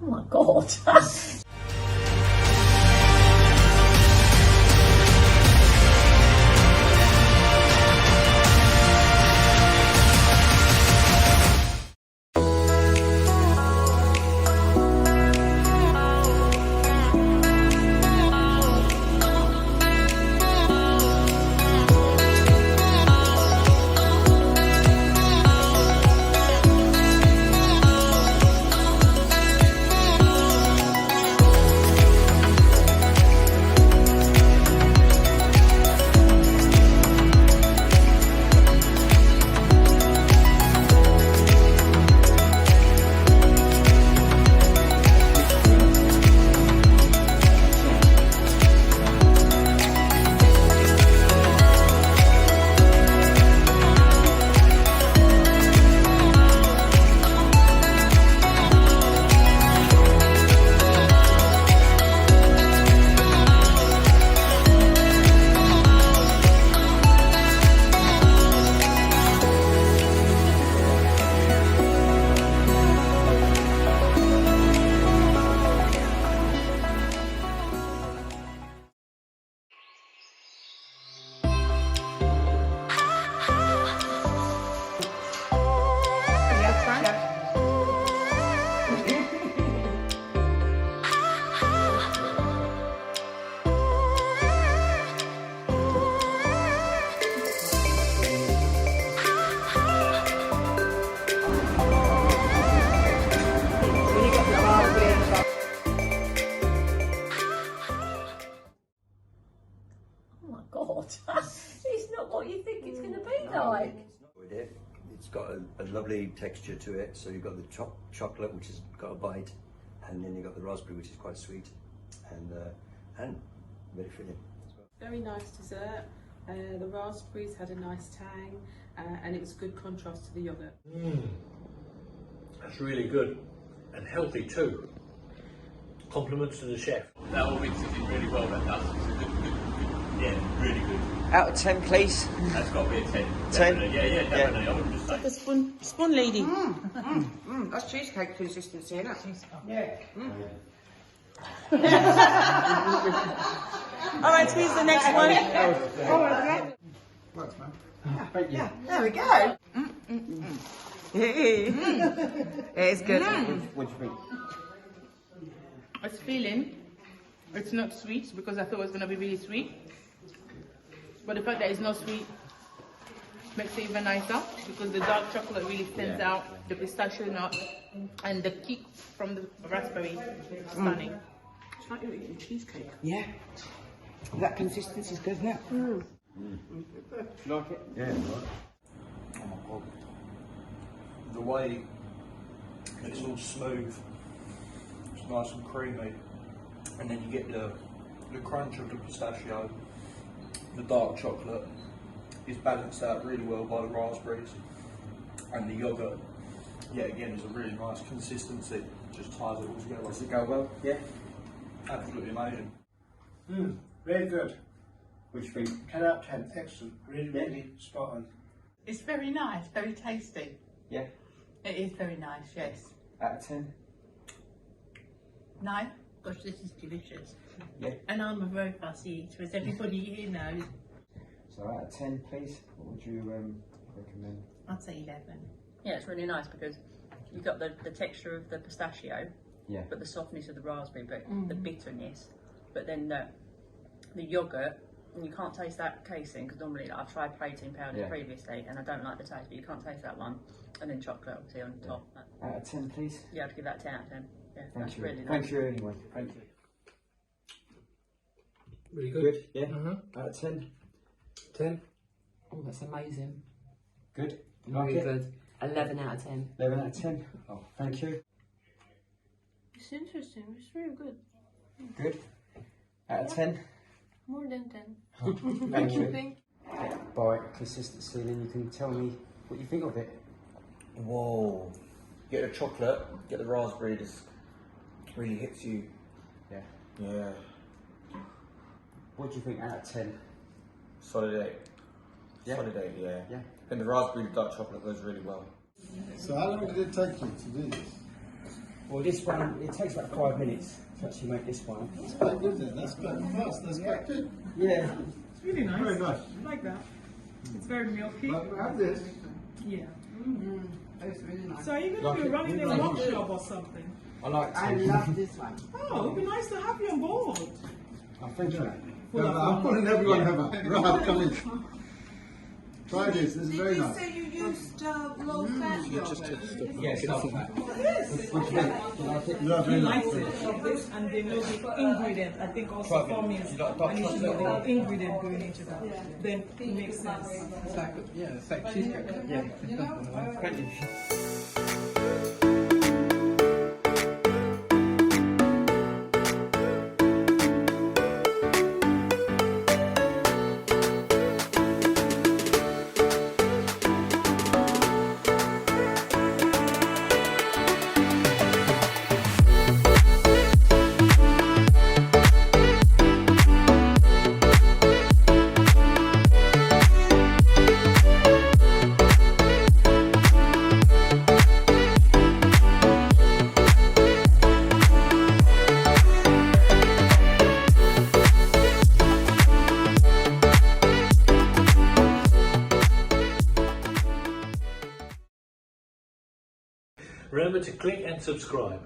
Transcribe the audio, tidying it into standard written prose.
Oh my God. God, it's not what you think it's going to be like. It's got a lovely texture to it. So you've got the chocolate, which has got a bite, and then you've got the raspberry, which is quite sweet, and very filling. Very nice dessert. The raspberries had a nice tang, and it was good contrast to the yogurt. That's really good and healthy too. Compliments to the chef. That all mixes in really well. That does. It's a good, yeah, really good. Out of 10, please. That's got to be a 10. 10? Yeah, definitely. I wouldn't just say. The spoon lady. That's cheesecake consistency, isn't it? Yeah. All right, here's the next one. Works, man. Yeah, there we go. It's good. What do you think? It's filling. It's not sweet because I thought it was going to be really sweet. But the fact that it's not sweet makes it even nicer because the dark chocolate really stands out, the pistachio nut, and the kick from the raspberry. Stunning. It's like you're eating cheesecake. Yeah. That consistency is good, isn't it? Like it? Yeah, right. Oh my God. The way it's all smooth, it's nice and creamy, and then you get the crunch of the pistachio. The dark chocolate is balanced out really well by the raspberries, and the yogurt, yeah, again, is a really nice consistency. Just ties it all together. Does it go well? Yeah. Absolutely amazing. Very good. What do you think? 10 out of 10. Excellent. Really spot on. It's very nice, very tasty. Yeah. It is very nice, yes. Out of 10? 9. Gosh, this is delicious. Yeah. And I'm a very fussy eater, as everybody here knows. So out of 10, please, what would you recommend? I'd say 11. Yeah, it's really nice because you've got the texture of the pistachio, Yeah. but the softness of the raspberry, but the bitterness, but then the yogurt, and you can't taste that casing because normally I've tried protein powder previously and I don't like the taste, but you can't taste that one. And then chocolate obviously on top. Out of 10, please. Yeah, I'd give that 10 out of 10. Yeah, Thank that's you. really nice. Thank you anyway. Thank you. Really good. Good, yeah. Out of 10. 10. Oh, that's amazing. Good. You like Very it? good. 11 out of 10. 11 out of 10. Oh, thank you. It's interesting, it's very good. Good. Out of 10. More than 10. Thank you. By consistency, then you can tell me what you think of it. Whoa. Get the chocolate, get the raspberry, just really hits you. Yeah. Yeah. What do you think out of 10? Solid 8. Yeah. Solid 8, yeah. Yeah. And the raspberry dark chocolate goes really well. So how long did it take you to do this? Well, this one, it takes about 5 minutes to actually make this one. That's quite good then. That's quite fast. That's quite good. Yeah. It's really nice. Very nice. I like that. It's very milky. Like, have this. Yeah. It's really nice. So are you going to be running a workshop or something? I like to. I love this one. Oh, it'd be nice to have you on board. I think so. I'm putting everyone have a right, come in. Try this. This is very nice. Did you say you used low fat yogurt? Yes, I like that. Yeah, He very likes nice. it, of this, and they know the ingredient. I think also for me, is I need to know the ingredient going into that. Then it makes sense. It's like cheesecake. Yeah. Thank you. Remember to click and subscribe.